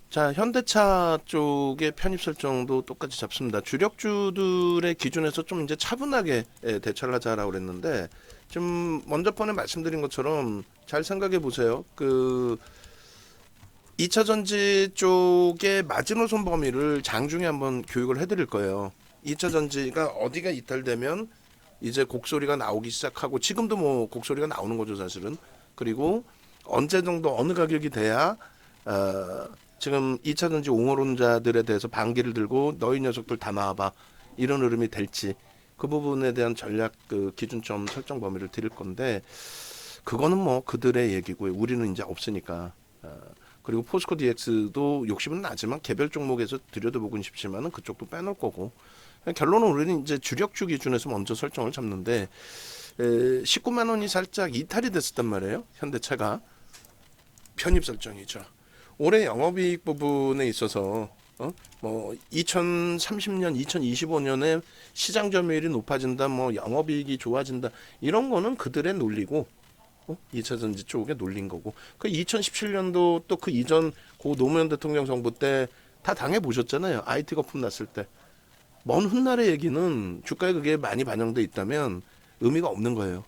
자, 현대차 쪽의 편입 설정도 똑같이 잡습니다. 주력주들의 기준에서 좀 이제 차분하게 대처를 하자라고 그랬는데, 좀 먼저 번에 말씀드린 것처럼 잘 생각해 보세요. 2차 전지 쪽의 마지노선 범위를 장중에 한번 교육을 해드릴 거예요. 2차 전지가 어디가 이탈되면 이제 곡소리가 나오기 시작하고, 지금도 뭐 곡소리가 나오는 거죠, 사실은. 그리고 언제 정도 어느 가격이 돼야 지금 2차 전지 옹호론자들에 대해서 반기를 들고 너희 녀석들 다 나와봐, 이런 흐름이 될지, 그 부분에 대한 전략 기준점 설정 범위를 드릴 건데, 그거는 뭐 그들의 얘기고요. 우리는 이제 없으니까. 그리고 포스코 DX도 욕심은 나지만 개별 종목에서 들여다보고는 싶지만은 그쪽도 빼놓을 거고. 결론은 우리는 이제 주력주 기준에서 먼저 설정을 잡는데, 19만 원이 살짝 이탈이 됐었단 말이에요. 현대차가 편입 설정이죠. 올해 영업이익 부분에 있어서 뭐 2030년, 2025년에 시장 점유율이 높아진다, 뭐 영업이익이 좋아진다, 이런 거는 그들의 논리고 2차 전지 쪽에 놀린 거고, 그 2017년도 또 그 이전 고 노무현 대통령 정부 때 다 당해 보셨잖아요. IT 거품 났을 때. 먼 훗날의 얘기는 주가에 그게 많이 반영돼 있다면 의미가 없는 거예요.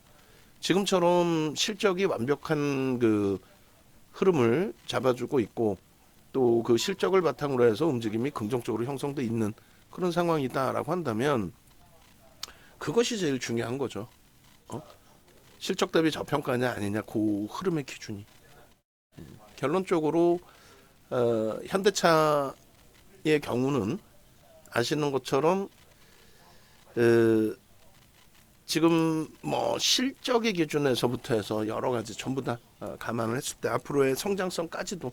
지금처럼 실적이 완벽한 흐름을 잡아주고 있고, 또 그 실적을 바탕으로 해서 움직임이 긍정적으로 형성돼 있는 그런 상황이다라고 한다면 그것이 제일 중요한 거죠. 실적 대비 저평가냐 아니냐, 그 흐름의 기준이. 결론적으로 현대차의 경우는 아시는 것처럼 지금 뭐 실적의 기준에서부터 해서 여러 가지 전부 다 감안을 했을 때 앞으로의 성장성까지도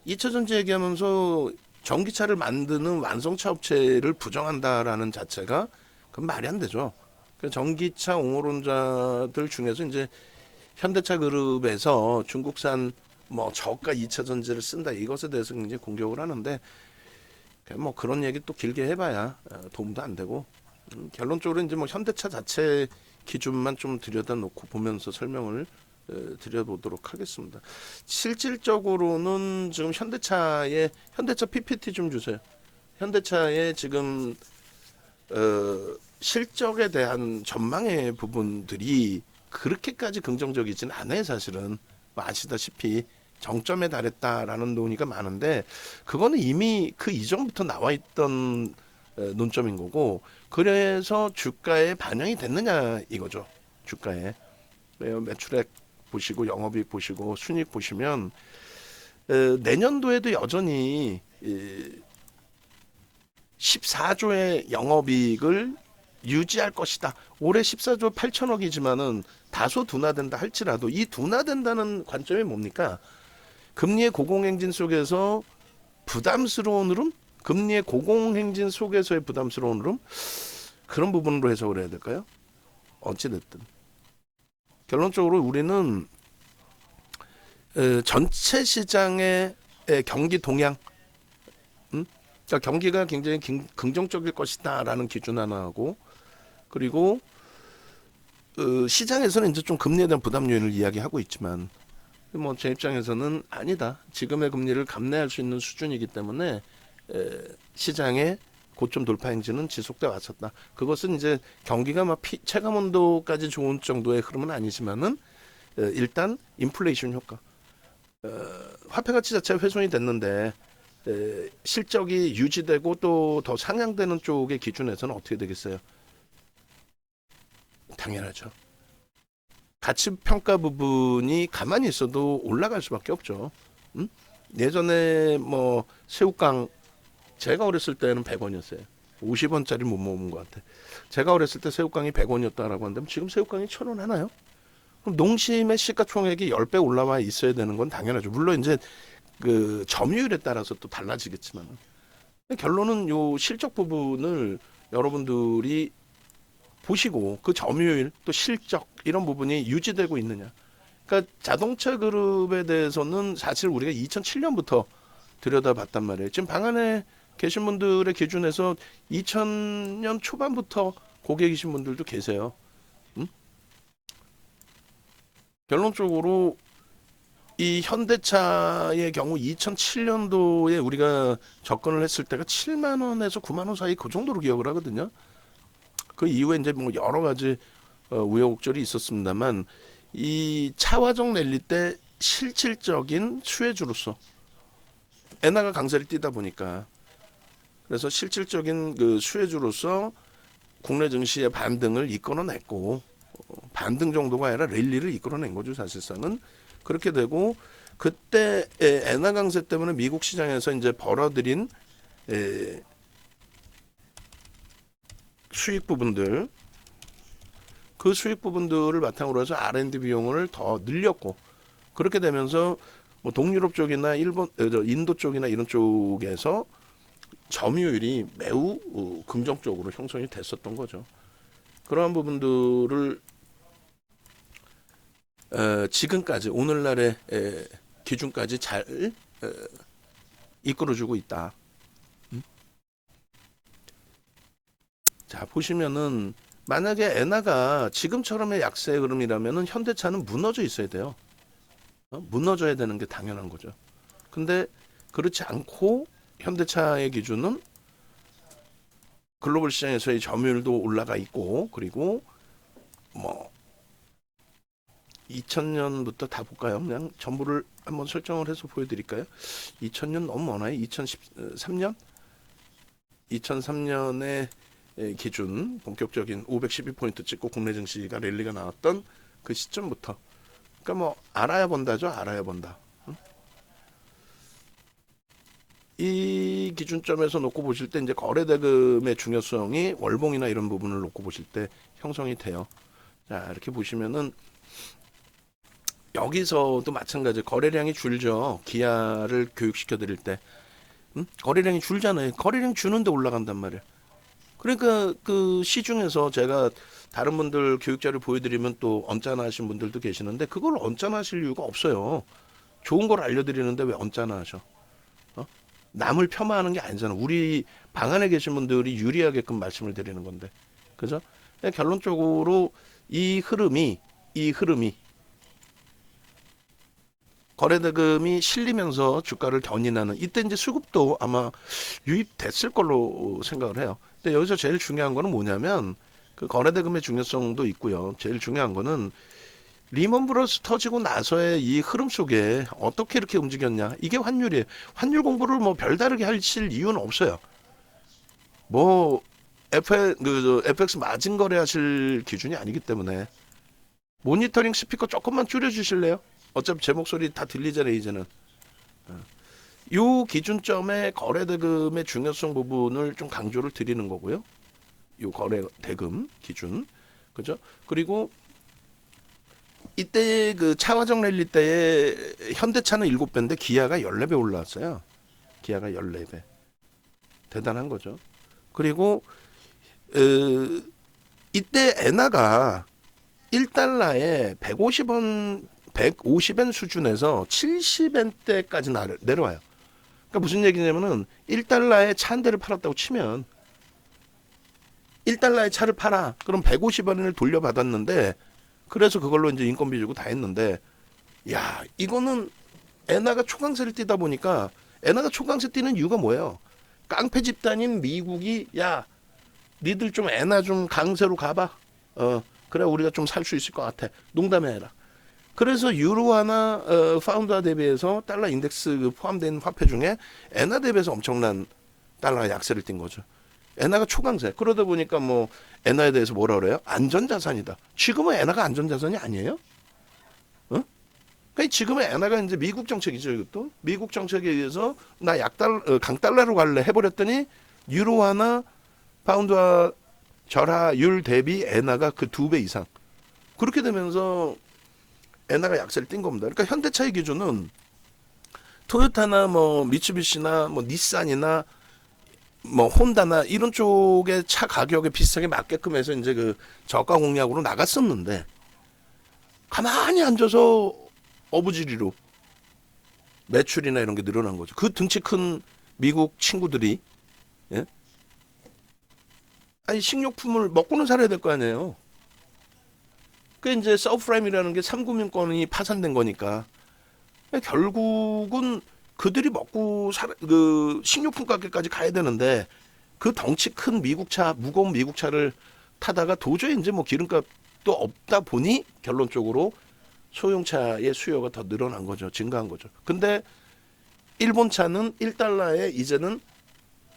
2차 전지 얘기하면서 전기차를 만드는 완성차 업체를 부정한다라는 자체가 그건 말이 안 되죠. 전기차 옹호론자들 중에서 이제 현대차 그룹에서 중국산 뭐 저가 2차 전지를 쓴다, 이것에 대해서 굉장히 공격을 하는데, 뭐 그런 얘기 또 길게 해봐야 도움도 안 되고, 결론적으로 이제 뭐 현대차 자체 기준만 좀 들여다놓고 보면서 설명을 드려보도록 하겠습니다. 실질적으로는 지금 현대차 PPT 좀 주세요. 현대차의 지금 실적에 대한 전망의 부분들이 그렇게까지 긍정적이진 않아요, 사실은. 뭐 아시다시피 정점에 달했다라는 논의가 많은데, 그거는 이미 그 이전부터 나와 있던 논점인 거고, 그래서 주가에 반영이 됐느냐 이거죠. 주가에 매출액 보시고 영업이익 보시고 순이익 보시면 내년도에도 여전히 14조의 영업이익을 유지할 것이다. 올해 14조 8천억이지만은 다소 둔화된다 할지라도, 이 둔화된다는 관점이 뭡니까? 금리의 고공행진 속에서 부담스러운 흐름? 금리의 고공행진 속에서의 부담스러운 흐름? 그런 부분으로 해석을 해야 될까요? 어찌됐든. 결론적으로 우리는 전체 시장의 경기 동향, 그러니까 경기가 굉장히 긍정적일 것이다라는 기준 하나하고, 그리고 시장에서는 이제 좀 금리에 대한 부담 요인을 이야기하고 있지만, 뭐 제 입장에서는 아니다. 지금의 금리를 감내할 수 있는 수준이기 때문에 시장의 고점 돌파 행진은 지속돼 왔었다. 그것은 이제 경기가 막 체감 온도까지 좋은 정도의 흐름은 아니지만은 일단 인플레이션 효과, 화폐 가치 자체가 훼손이 됐는데 실적이 유지되고 또 더 상향되는 쪽의 기준에서는 어떻게 되겠어요? 당연하죠. 가치 평가 부분이 가만히 있어도 올라갈 수밖에 없죠. 예전에 뭐 새우깡, 제가 어렸을 때는 100원이었어요. 50원짜리 못 먹은 것 같아. 제가 어렸을 때 새우깡이 100원이었다라고 한다면 지금 새우깡이 1,000원 하나요? 그럼 농심의 시가총액이 10배 올라와 있어야 되는 건 당연하죠. 물론 이제 그 점유율에 따라서 또 달라지겠지만, 결론은 요 실적 부분을 여러분들이 보시고 그 점유율 또 실적 이런 부분이 유지되고 있느냐. 그러니까 자동차 그룹에 대해서는 사실 우리가 2007년부터 들여다봤단 말이에요. 지금 방 안에 계신 분들의 기준에서 2000년 초반부터 고객이신 분들도 계세요. 결론적으로 이 현대차의 경우 2007년도에 우리가 접근을 했을 때가 7만 원에서 9만 원 사이 그 정도로 기억을 하거든요. 그 이후에 이제 뭐 여러 가지 우여곡절이 있었습니다만 이 차와정 랠리 때 실질적인 수혜주로서 엔화가 강세를 띠다 보니까 그래서 실질적인 그 수혜주로서 국내 증시의 반등을 이끌어냈고 반등 정도가 아니라 랠리를 이끌어낸 거죠 사실상은. 그렇게 되고 그때 엔화 강세 때문에 미국 시장에서 이제 벌어들인 수익 부분들 그 수익 부분들을 바탕으로 해서 R&D 비용을 더 늘렸고 그렇게 되면서 뭐 동유럽 쪽이나 일본, 인도 쪽이나 이런 쪽에서 점유율이 매우 긍정적으로 형성이 됐었던 거죠. 그러한 부분들을 지금까지 오늘날의 기준까지 잘 이끌어주고 있다. 자 보시면은 만약에 엔화가 지금처럼의 약세 흐름이라면은 현대차는 무너져 있어야 돼요. 무너져야 되는 게 당연한 거죠. 근데 그렇지 않고 현대차의 기준은 글로벌 시장에서의 점유율도 올라가 있고 그리고 뭐 2000년부터 다 볼까요? 그냥 전부를 한번 설정을 해서 보여드릴까요? 2000년 너무 많아요. 2013년? 2003년에 기준 본격적인 512포인트 찍고 국내 증시가 랠리가 나왔던 그 시점부터 그러니까 뭐 알아야 본다죠. 알아야 본다. 이 기준점에서 놓고 보실 때 이제 거래대금의 중요성이 월봉이나 이런 부분을 놓고 보실 때 형성이 돼요. 자 이렇게 보시면은 여기서도 마찬가지 거래량이 줄죠. 기아를 교육시켜 드릴 때 거래량이 줄잖아요. 거래량 주는데 올라간단 말이에요. 그러니까 그 시중에서 제가 다른 분들 교육자를 보여드리면 또 언짢아하신 분들도 계시는데 그걸 언짢아하실 이유가 없어요. 좋은 걸 알려드리는데 왜 언짢아하셔? 남을 폄하하는 게 아니잖아. 우리 방 안에 계신 분들이 유리하게끔 말씀을 드리는 건데, 그죠? 결론적으로 이 흐름이 거래대금이 실리면서 주가를 견인하는 이때 이제 수급도 아마 유입됐을 걸로 생각을 해요. 근데 여기서 제일 중요한 거는 뭐냐면 그 거래대금의 중요성도 있고요. 제일 중요한 거는 리먼 브러스 터지고 나서의 이 흐름 속에 어떻게 이렇게 움직였냐. 이게 환율이에요. 환율 공부를 뭐 별다르게 하실 이유는 없어요. 뭐 FX 마진 거래하실 기준이 아니기 때문에 모니터링 스피커 조금만 줄여주실래요? 어차피 제 목소리 다 들리잖아요 이제는. 요 기준점의 거래대금의 중요성 부분을 좀 강조를 드리는 거고요. 요 거래대금 기준, 그죠? 그리고 이때 그 차화정 랠리 때에 현대차는 7배인데 기아가 14배 올라왔어요. 기아가 14배. 대단한 거죠. 그리고 이때 엔화가 1달러에 150원 150엔 수준에서 70엔대까지 내려와요. 그러니까 무슨 얘기냐면은 1달러에 차 한 대를 팔았다고 치면 1달러에 차를 팔아. 그럼 150원을 돌려받았는데 그래서 그걸로 이제 인건비 주고 다 했는데 야, 이거는 엔화가 초강세를 띠다 보니까 엔화가 초강세 띠는 이유가 뭐예요? 깡패 집단인 미국이 야, 니들 좀 엔화 좀 강세로 가봐. 그래 우리가 좀 살 수 있을 것 같아. 농담이 아니라. 그래서 유로화나 파운드화 대비해서 달러 인덱스 포함된 화폐 중에 엔화 대비해서 엄청난 달러 약세를 띈 거죠. 엔화가 초강세. 그러다 보니까 뭐 엔화에 대해서 뭐라 그래요? 안전자산이다. 지금은 엔화가 안전자산이 아니에요? 그러니까 지금은 엔화가 이제 미국 정책이죠. 이것도 미국 정책에 의해서 나 강달러로 갈래 해버렸더니 유로화나 파운드화 절하율 대비 엔화가 그 2배 이상. 그렇게 되면서 엔화가 약세를 띈 겁니다. 그러니까 현대차의 기준은 토요타나 뭐 미츠비시나 뭐 닛산이나 뭐 혼다나 이런 쪽의 차 가격에 비슷하게 맞게끔 해서 이제 그 저가 공략으로 나갔었는데 가만히 앉아서 어부지리로 매출이나 이런 게 늘어난 거죠. 그 등치 큰 미국 친구들이 예? 아니 식료품을 먹고는 살아야 될 거 아니에요. 그 이제 서브프라임이라는 게 3금융권이 파산된 거니까 결국은 그들이 먹고 그 식료품 가게까지 가야 되는데 그 덩치 큰 미국차, 무거운 미국차를 타다가 도저히 이제 뭐 기름값도 없다 보니 결론적으로 소형차의 수요가 더 늘어난 거죠. 증가한 거죠. 근데 일본 차는 1달러에 이제는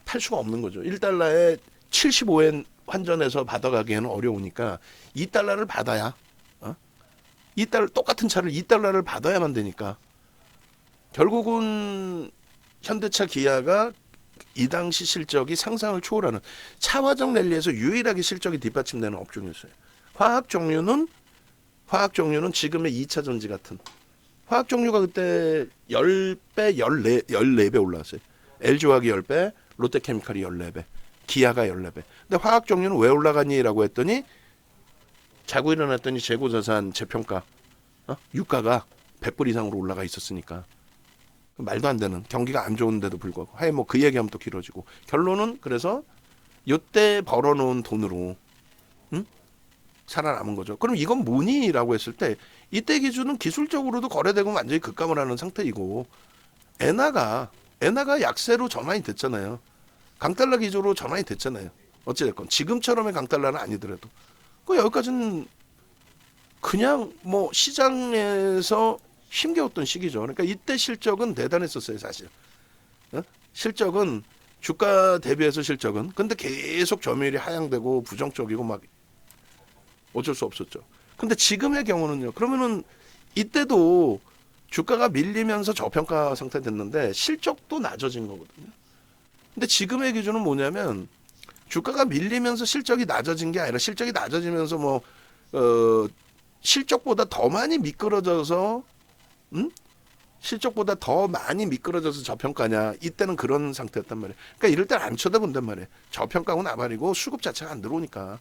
팔 수가 없는 거죠. 1달러에 75엔 환전해서 받아가기에는 어려우니까 2달러를 받아야 2달러 똑같은 차를 2달러를 받아야만 되니까 결국은 현대차 기아가 이 당시 실적이 상상을 초월하는 차화적 랠리에서 유일하게 실적이 뒷받침되는 업종이었어요. 화학 종류는 지금의 2차 전지 같은 화학 종류가 그때 10배, 14배 올라왔어요. LG화학이 10배, 롯데케미칼이 14배, 기아가 14배. 근데 화학 종류는 왜 올라가니라고 했더니 자고 일어났더니 재고자산 재평가 유가가 100불 이상으로 올라가 있었으니까 말도 안 되는 경기가 안 좋은데도 불구하고 하여 뭐 그 얘기하면 또 길어지고 결론은 그래서 이때 벌어놓은 돈으로 살아남은 거죠. 그럼 이건 뭐니라고 했을 때 이때 기준은 기술적으로도 거래되고 완전히 급감을 하는 상태이고 엔화가 약세로 전환이 됐잖아요. 강달러 기조로 전환이 됐잖아요. 어찌됐건 지금처럼의 강달러는 아니더라도 그 여기까지는 그냥 뭐 시장에서 힘겨웠던 시기죠. 그러니까 이때 실적은 대단했었어요, 사실. 실적은 주가 대비해서 실적은 근데 계속 점유율이 하향되고 부정적이고 막 어쩔 수 없었죠. 근데 지금의 경우는요. 그러면은 이때도 주가가 밀리면서 저평가 상태 됐는데 실적도 낮아진 거거든요. 근데 지금의 기준은 뭐냐면 주가가 밀리면서 실적이 낮아진 게 아니라 실적이 낮아지면서 실적보다 더 많이 미끄러져서 실적보다 더 많이 미끄러져서 저평가냐 이때는 그런 상태였단 말이에요. 그러니까 이럴 땐 안 쳐다본단 말이에요. 저평가고 나발이고 수급 자체가 안 들어오니까.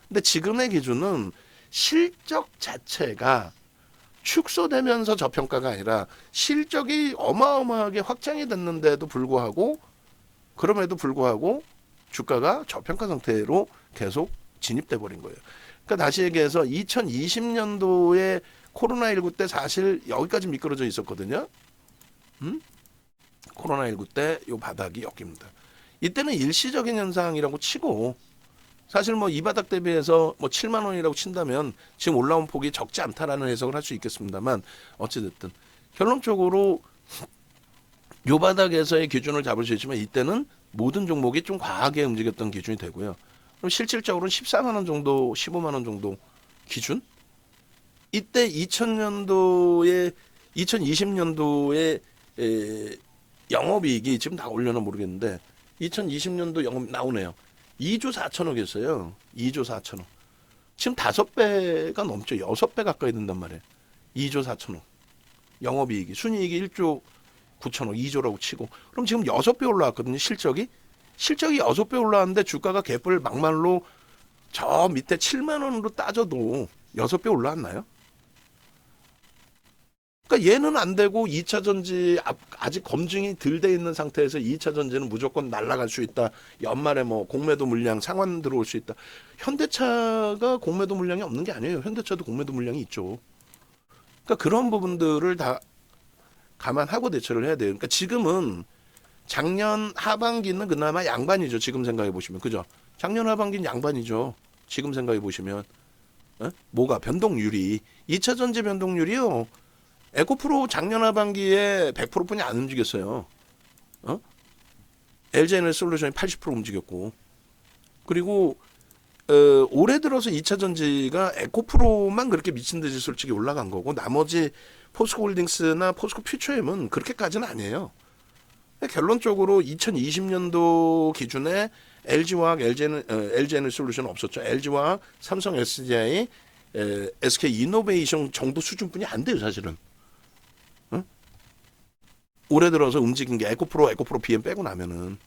근데 지금의 기준은 실적 자체가 축소되면서 저평가가 아니라 실적이 어마어마하게 확장이 됐는데도 불구하고 그럼에도 불구하고 주가가 저평가 상태로 계속 진입돼 버린 거예요. 그러니까 다시 얘기해서 2020년도에 코로나19 때 사실 여기까지 미끄러져 있었거든요. 코로나19 때 요 바닥이 여기입니다. 이때는 일시적인 현상이라고 치고 사실 뭐 이 바닥 대비해서 뭐 7만 원이라고 친다면 지금 올라온 폭이 적지 않다라는 해석을 할 수 있겠습니다만 어찌됐든 결론적으로 요 바닥에서의 기준을 잡을 수 있지만 이때는 모든 종목이 좀 과하게 움직였던 기준이 되고요. 그럼 실질적으로는 14만 원 정도, 15만 원 정도 기준? 이때 2020년도에 영업이익이 지금 다 올려나 모르겠는데 2020년도 영업 나오네요. 2조 4천억이었어요. 2조 4천억. 지금 5배가 넘죠. 6배 가까이 된단 말이에요. 2조 4천억. 영업이익이. 순이익이 1조 9천억, 2조라고 치고. 그럼 지금 6배 올라왔거든요. 실적이 6배 올라왔는데 주가가 개뿔 막말로 저 밑에 7만 원으로 따져도 6배 올라왔나요? 그러니까 얘는 안 되고 2차 전지 아직 검증이 덜 돼 있는 상태에서 2차 전지는 무조건 날아갈 수 있다. 연말에 뭐 공매도 물량 상환 들어올 수 있다. 현대차가 공매도 물량이 없는 게 아니에요. 현대차도 공매도 물량이 있죠. 그러니까 그런 부분들을 다 감안하고 대처를 해야 돼요. 그러니까 지금은 작년 하반기는 그나마 양반이죠. 지금 생각해 보시면. 그죠? 작년 하반기는 양반이죠. 지금 생각해 보시면. 뭐가 변동률이 2차 전지 변동률이요. 에코프로 작년 하반기에 100%뿐이 안 움직였어요. LG에너지솔루션이 80% 움직였고 그리고 올해 들어서 2차 전지가 에코프로만 그렇게 미친 듯이 솔직히 올라간 거고 나머지 포스코홀딩스나 포스코퓨처엠은 그렇게까지는 아니에요. 결론적으로 2020년도 기준에 LG화학, LG에너지솔루션은 없었죠. LG화학, 삼성 SDI, SK이노베이션 정도 수준뿐이 안 돼요, 사실은. 올해 들어서 움직인 게 에코프로 BM 빼고 나면은.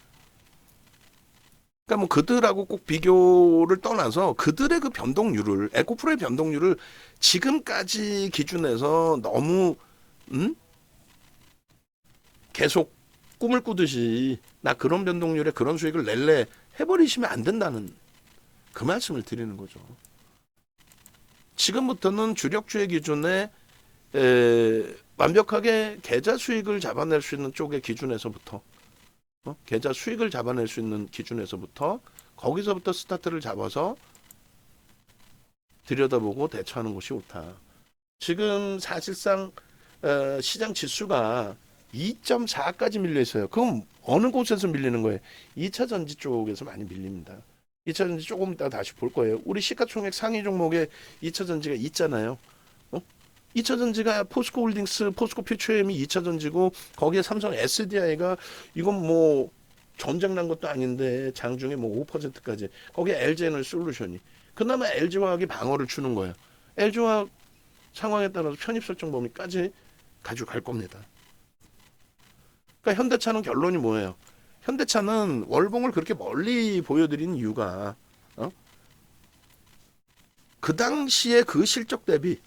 그러니까 뭐 그들하고 꼭 비교를 떠나서 그들의 그 변동률을 에코프로의 변동률을 지금까지 기준에서 너무 계속 꿈을 꾸듯이 나 그런 변동률에 그런 수익을 낼래 해버리시면 안 된다는 그 말씀을 드리는 거죠. 지금부터는 주력주의 기준에 완벽하게 계좌 수익을 잡아낼 수 있는 쪽의 기준에서부터 계좌 수익을 잡아낼 수 있는 기준에서부터 거기서부터 스타트를 잡아서 들여다보고 대처하는 것이 옳다. 지금 사실상 시장 지수가 2.4까지 밀려 있어요. 그럼 어느 곳에서 밀리는 거예요? 2차 전지 쪽에서 많이 밀립니다. 2차 전지 조금 이따 다시 볼 거예요. 우리 시가총액 상위 종목에 2차 전지가 있잖아요. 2차 전지가 포스코 홀딩스, 포스코 퓨처엠이 2차 전지고 거기에 삼성 SDI가 이건 뭐 전쟁 난 것도 아닌데 장중에 뭐 5%까지 거기에 LG에너지 솔루션이 그나마 LG화학이 방어를 주는 거예요. LG화학 상황에 따라서 편입 설정 범위까지 가지고 갈 겁니다. 그러니까 현대차는 결론이 뭐예요? 현대차는 월봉을 그렇게 멀리 보여드린 이유가 그 당시에 그 실적 대비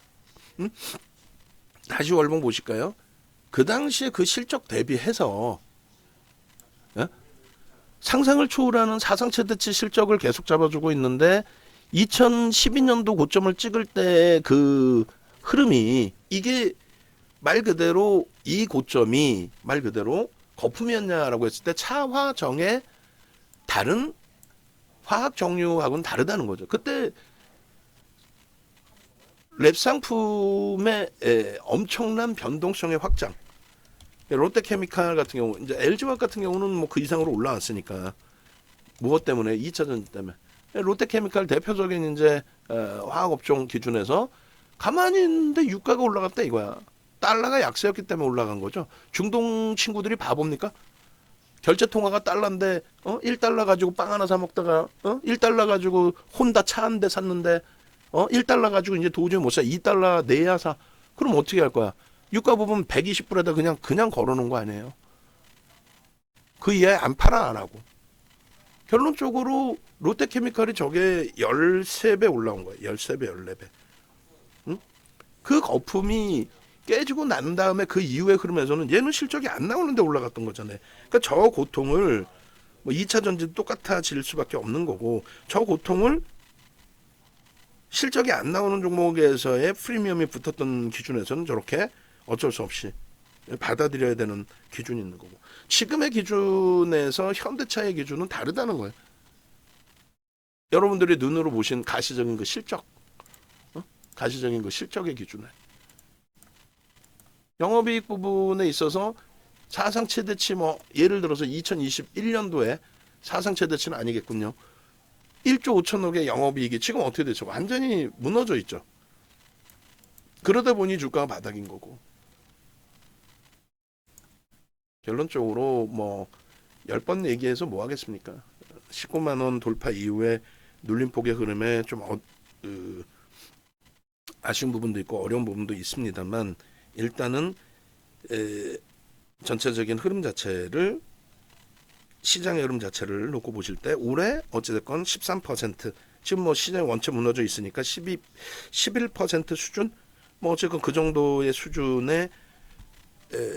다시 월봉 보실까요? 그 당시에 그 실적 대비해서 상상을 초월하는 사상 최대치 실적을 계속 잡아주고 있는데 2012년도 고점을 찍을 때 그 흐름이 이게 말 그대로 이 고점이 말 그대로 거품이었냐라고 했을 때 차화정의 다른 화학 정류하고는 다르다는 거죠. 그때 랩 상품의 엄청난 변동성의 확장. 롯데케미칼 같은 경우, 이제 LG화학 같은 경우는 뭐 그 이상으로 올라왔으니까 무엇 때문에 2차 전지 때문에 롯데케미칼 대표적인 이제 화학업종 기준에서 가만히 있는데 유가가 올라갔다 이거야. 달러가 약세였기 때문에 올라간 거죠. 중동 친구들이 바보입니까? 결제 통화가 달러인데 1달러 가지고 빵 하나 사 먹다가 1달러 가지고 혼다 차 한 대 샀는데 1달러 가지고 이제 도저히 못 사. 2달러 내야 사. 그럼 어떻게 할 거야? 유가 부분 120불에다 그냥 걸어 놓은 거 아니에요. 그 이하에 안 팔아 안 하고. 결론적으로 롯데케미칼이 저게 13배 올라온 거예요. 13배, 14배. 응? 그 거품이 깨지고 난 다음에 그 이후의 흐름에서는 얘는 실적이 안 나오는데 올라갔던 거잖아요. 그러니까 저 고통을 뭐 2차 전지도 똑같아질 수밖에 없는 거고 저 고통을 실적이 안 나오는 종목에서의 프리미엄이 붙었던 기준에서는 저렇게 어쩔 수 없이 받아들여야 되는 기준이 있는 거고 지금의 기준에서 현대차의 기준은 다르다는 거예요. 여러분들이 눈으로 보신 가시적인 그 실적 가시적인 그 실적의 기준에 영업이익 부분에 있어서 사상 최대치 뭐 예를 들어서 2021년도에 사상 최대치는 아니겠군요. 1조 5천억의 영업이익이 지금 어떻게 되죠? 완전히 무너져 있죠. 그러다 보니 주가가 바닥인 거고. 결론적으로 뭐 10번 얘기해서 뭐 하겠습니까? 19만 원 돌파 이후에 눌림폭의 흐름에 좀 아쉬운 부분도 있고 어려운 부분도 있습니다만 일단은 전체적인 흐름 자체를 시장의 흐름 자체를 놓고 보실 때 올해 어찌됐건 13% 지금 뭐 시장이 원체 무너져 있으니까 11% 수준 뭐 어쨌건 그 정도의 수준의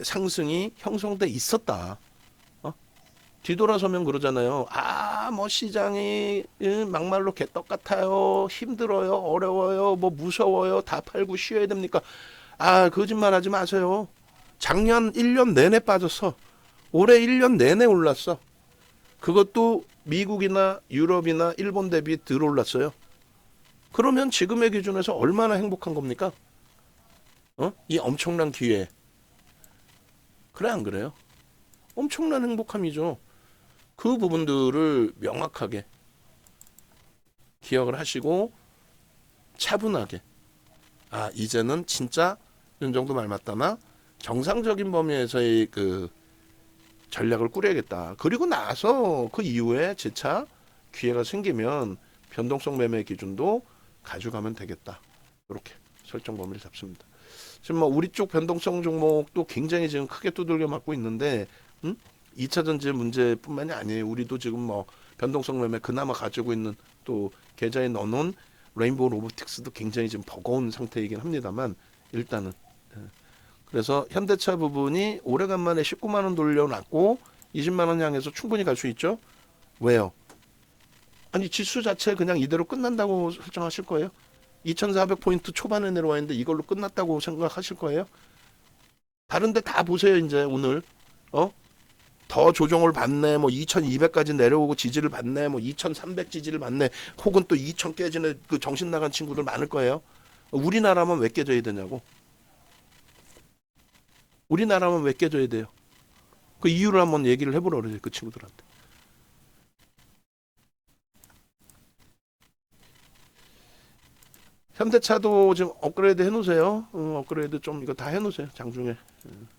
상승이 형성돼 있었다. 뒤돌아서면 그러잖아요. 뭐 시장이 막말로 개떡 같아요. 힘들어요. 어려워요. 뭐 무서워요. 다 팔고 쉬어야 됩니까? 거짓말하지 마세요. 작년 1년 내내 빠졌어. 올해 1년 내내 올랐어. 그것도 미국이나 유럽이나 일본 대비 덜 올랐어요. 그러면 지금의 기준에서 얼마나 행복한 겁니까? 이 엄청난 기회. 그래 안 그래요? 엄청난 행복함이죠. 그 부분들을 명확하게 기억을 하시고 차분하게 이제는 진짜 윤정도 말 맞다나 정상적인 범위에서의 그 전략을 꾸려야겠다. 그리고 나서 그 이후에 재차 기회가 생기면 변동성 매매 기준도 가져가면 되겠다. 이렇게 설정 범위를 잡습니다. 지금 뭐 우리 쪽 변동성 종목도 굉장히 지금 크게 두들겨 맞고 있는데 2차 전지 문제뿐만이 아니에요. 우리도 지금 뭐 변동성 매매 그나마 가지고 있는 또 계좌에 넣어놓은 레인보우 로보틱스도 굉장히 지금 버거운 상태이긴 합니다만 일단은 그래서 현대차 부분이 오래간만에 19만 원 돌려놨고 20만 원 향해서 충분히 갈 수 있죠. 왜요? 아니 지수 자체 그냥 이대로 끝난다고 설정하실 거예요? 2,400포인트 초반에 내려와 있는데 이걸로 끝났다고 생각하실 거예요? 다른데 다 보세요. 이제 오늘 어? 더 조정을 받네. 뭐 2200까지 내려오고 지지를 받네. 뭐 2300 지지를 받네. 혹은 또 2000 깨지는 그 정신 나간 친구들 많을 거예요. 우리나라만 왜 깨져야 되냐고. 우리나라만 왜 깨져야 돼요. 그 이유를 한번 얘기를 해보라 그러죠. 그 친구들한테. 현대차도 지금 업그레이드 해놓으세요. 업그레이드 좀 이거 다 해놓으세요. 장중에.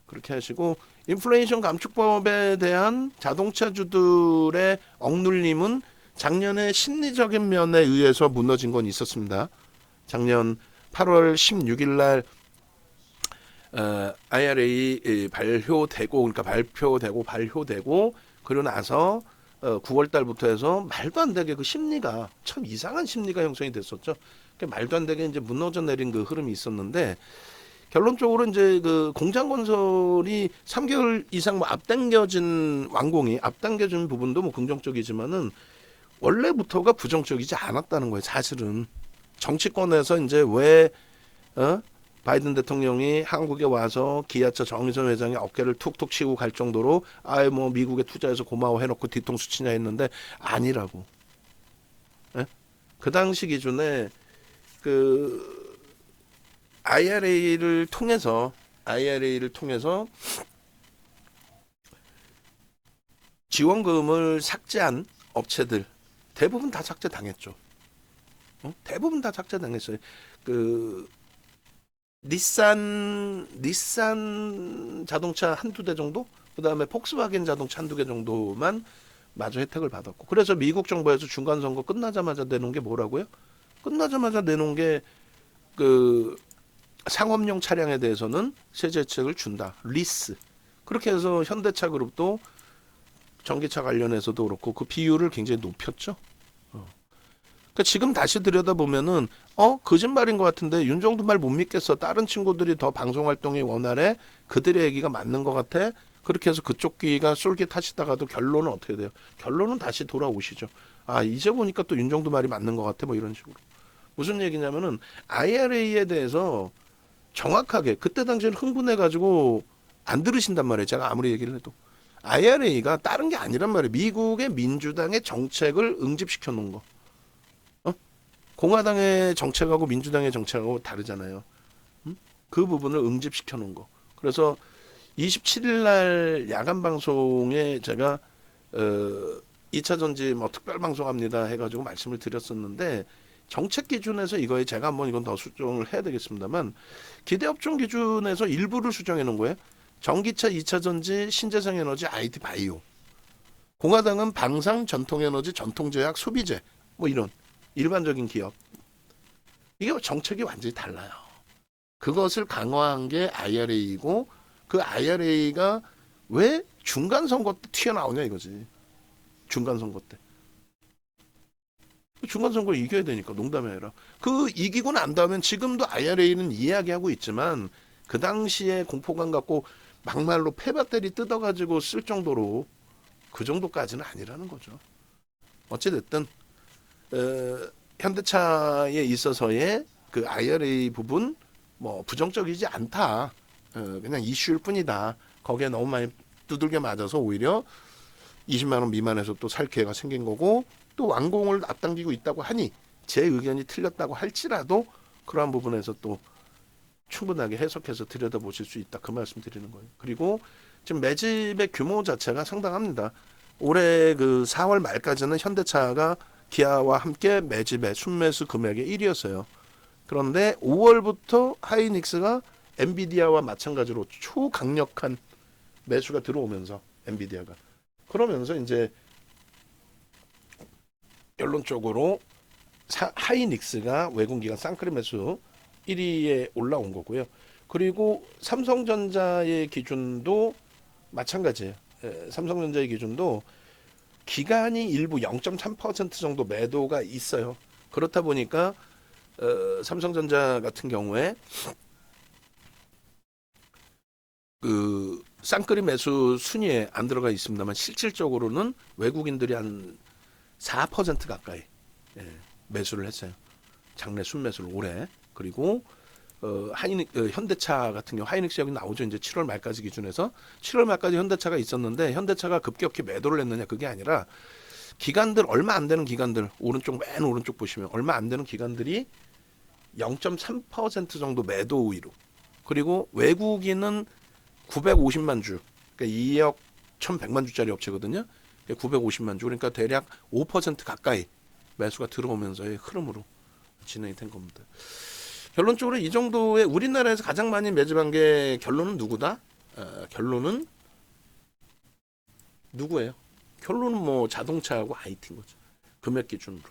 그렇게 하시고 인플레이션 감축법에 대한 자동차주들의 억눌림은 작년에 심리적인 면에 의해서 무너진 건 있었습니다. 작년 8월 16일 날 IRA 발효되고 그러니까 발표되고 그리고 나서 9월 달부터 해서 말도 안 되게 그 심리가 참 이상한 심리가 형성이 됐었죠. 말도 안 되게 이제 무너져 내린 그 흐름이 있었는데 결론적으로 이제 그 공장 건설이 3개월 이상 뭐 앞당겨진 부분도 뭐 긍정적이지만은 원래부터가 부정적이지 않았다는 거예요. 사실은 정치권에서 이제 왜 바이든 대통령이 한국에 와서 기아차 정의선 회장의 어깨를 툭툭 치고 갈 정도로 아예 뭐 미국에 투자해서 고마워 해놓고 뒤통수 치냐 했는데 아니라고. 예? 그 당시 기준에 그 IRA를 통해서 지원금을 삭제한 업체들 대부분 다 삭제당했죠. 대부분 다 삭제당했어요. 그 닛산 자동차 한두 대 정도, 그다음에 폭스바겐 자동차 한두 개 정도만 마저 혜택을 받았고, 그래서 미국 정부에서 중간 선거 끝나자마자 내놓은 게 뭐라고요? 끝나자마자 내놓은 게 그 상업용 차량에 대해서는 세제 혜택을 준다. 리스. 그렇게 해서 현대차 그룹도 전기차 관련해서도 그렇고 그 비율을 굉장히 높였죠. 그러니까 지금 다시 들여다보면은 거짓말인 것 같은데 윤정도 말 못 믿겠어. 다른 친구들이 더 방송 활동이 원활해. 그들의 얘기가 맞는 것 같아. 그렇게 해서 그쪽 귀가 쏠깃하시다가도 결론은 어떻게 돼요? 결론은 다시 돌아오시죠. 아 이제 보니까 또 윤정도 말이 맞는 것 같아. 뭐 이런 식으로. 무슨 얘기냐면은 IRA에 대해서 정확하게 그때 당시에는 흥분해가지고 안 들으신단 말이에요. 제가 아무리 얘기를 해도. IRA가 다른 게 아니란 말이에요. 미국의 민주당의 정책을 응집시켜 놓은 거. 공화당의 정책하고 민주당의 정책하고 다르잖아요. 그 부분을 응집시켜 놓은 거. 그래서 27일 날 야간 방송에 제가 2차 전지 뭐 특별 방송합니다 해가지고 말씀을 드렸었는데 정책 기준에서 이거에 제가 한번 이건 더 수정을 해야 되겠습니다만 기대업종 기준에서 일부를 수정해 놓은 거예요. 전기차, 2차 전지, 신재생 에너지, IT 바이오. 공화당은 방산, 전통에너지, 전통제약, 소비재 뭐 이런 일반적인 기업. 이게 정책이 완전히 달라요. 그것을 강화한 게 IRA이고 그 IRA가 왜 중간 선거 때 튀어나오냐 이거지. 중간 선거 때. 중간 선거를 이겨야 되니까 농담이 아니라. 그 이기고 난 다음엔 지금도 IRA는 이야기하고 있지만 그 당시에 공포감 갖고 막말로 폐배터리 뜯어가지고 쓸 정도로 그 정도까지는 아니라는 거죠. 어찌됐든 현대차에 있어서의 그 IRA 부분 뭐 부정적이지 않다. 그냥 이슈일 뿐이다. 거기에 너무 많이 두들겨 맞아서 오히려 20만 원 미만에서 또 살 기회가 생긴 거고 또 완공을 앞당기고 있다고 하니 제 의견이 틀렸다고 할지라도 그러한 부분에서 또 충분하게 해석해서 들여다보실 수 있다. 그 말씀 드리는 거예요. 그리고 지금 매집의 규모 자체가 상당합니다. 올해 그 4월 말까지는 현대차가 기아와 함께 매집의 순매수 금액의 1위였어요. 그런데 5월부터 하이닉스가 엔비디아와 마찬가지로 초강력한 매수가 들어오면서 엔비디아가 그러면서 이제 결론적으로 하이닉스가 외국기관 쌍끌이 매수 1위에 올라온 거고요. 그리고 삼성전자의 기준도 마찬가지예요. 삼성전자의 기준도 기간이 일부 0.3% 정도 매도가 있어요. 그렇다 보니까 삼성전자 같은 경우에 그 쌍끌이 매수 순위에 안 들어가 있습니다만 실질적으로는 외국인들이 한 4% 가까이 매수를 했어요. 장내 순매수를 올해. 그리고 현대차 같은 경우 하이닉스 여기 나오죠. 이제 7월 말까지 기준에서 7월 말까지 현대차가 있었는데 현대차가 급격히 매도를 했느냐 그게 아니라 기관들 얼마 안 되는 기관들 맨 오른쪽 보시면 얼마 안 되는 기관들이 0.3% 정도 매도 우위로 그리고 외국인은 950만 주 그러니까 2억 1,100만 주짜리 업체거든요. 950만 주 그러니까 대략 5% 가까이 매수가 들어오면서의 흐름으로 진행이 된 겁니다. 결론적으로 이 정도의 우리나라에서 가장 많이 매집한 게 결론은 누구다? 결론은 누구예요? 결론은 뭐 자동차하고 IT인 거죠. 금액 기준으로.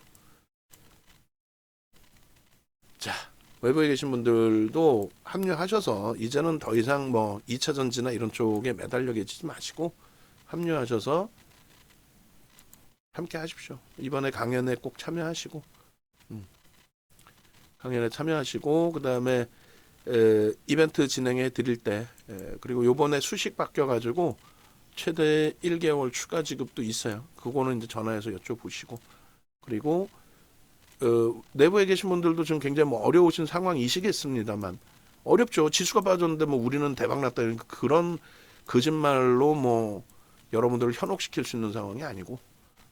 자, 외부에 계신 분들도 합류하셔서 이제는 더 이상 뭐 2차 전지나 이런 쪽에 매달려 계시지 마시고 합류하셔서 함께 하십시오. 이번에 강연에 꼭 참여하시고 강연에 참여하시고 그다음에 이벤트 진행해 드릴 때 그리고 요번에 수식 바뀌어 가지고 최대 1개월 추가 지급도 있어요. 그거는 이제 전화해서 여쭤보시고 그리고 내부에 계신 분들도 지금 굉장히 뭐 어려우신 상황이시겠습니다만 어렵죠. 지수가 빠졌는데 뭐 우리는 대박 났다 그러니까 그런 거짓말로 뭐 여러분들을 현혹시킬 수 있는 상황이 아니고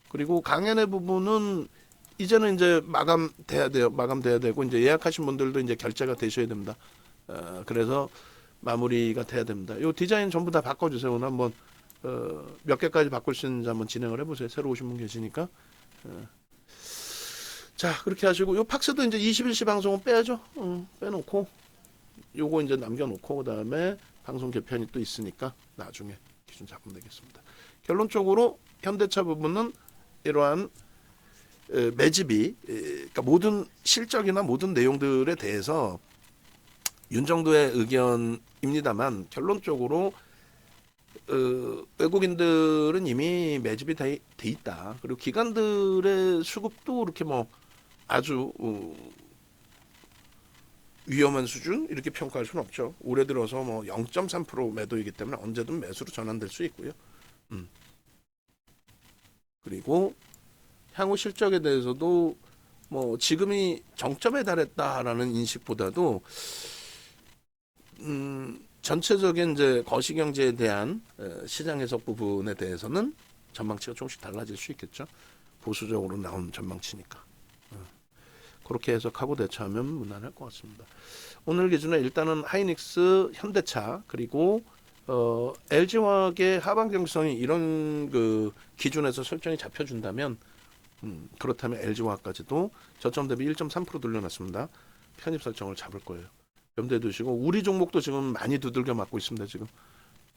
그리고 강연의 부분은 이제는 이제 마감돼야 돼요. 마감돼야 되고 이제 예약하신 분들도 이제 결제가 되셔야 됩니다. 그래서 마무리가 돼야 됩니다. 이 디자인 전부 다 바꿔주세요. 오늘 한번 몇 개까지 바꿀 수 있는지 한번 진행을 해보세요. 새로 오신 분 계시니까. 자 그렇게 하시고 요 팍스도 이제 21시 방송은 빼야죠. 빼놓고 요거 이제 남겨놓고 그다음에 방송 개편이 또 있으니까 나중에 기준 잡으면 되겠습니다. 결론적으로 현대차 부분은 이러한 매집이 그러니까 모든 실적이나 모든 내용들에 대해서 윤정도의 의견입니다만 결론적으로 외국인들은 이미 매집이 돼 있다. 그리고 기관들의 수급도 이렇게 뭐 아주 위험한 수준 이렇게 평가할 수는 없죠. 올해 들어서 뭐 0.3% 매도이기 때문에 언제든 매수로 전환될 수 있고요. 그리고 향후 실적에 대해서도 뭐 지금이 정점에 달했다라는 인식보다도 전체적인 이제 거시경제에 대한 시장 해석 부분에 대해서는 전망치가 조금씩 달라질 수 있겠죠. 보수적으로 나온 전망치니까. 그렇게 해석하고 대처하면 무난할 것 같습니다. 오늘 기준에 일단은 하이닉스, 현대차 그리고 LG화학의 하반 경성이 이런 그 기준에서 설정이 잡혀준다면 그렇다면 LG화학까지도 저점 대비 1.3% 돌려놨습니다. 편입 설정을 잡을 거예요. 염두에 두시고 우리 종목도 지금 많이 두들겨 맞고 있습니다. 지금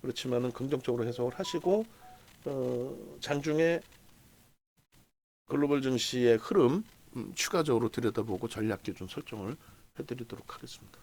그렇지만은 긍정적으로 해석을 하시고 장중에 글로벌 증시의 흐름 추가적으로 들여다보고 전략 기준 설정을 해드리도록 하겠습니다.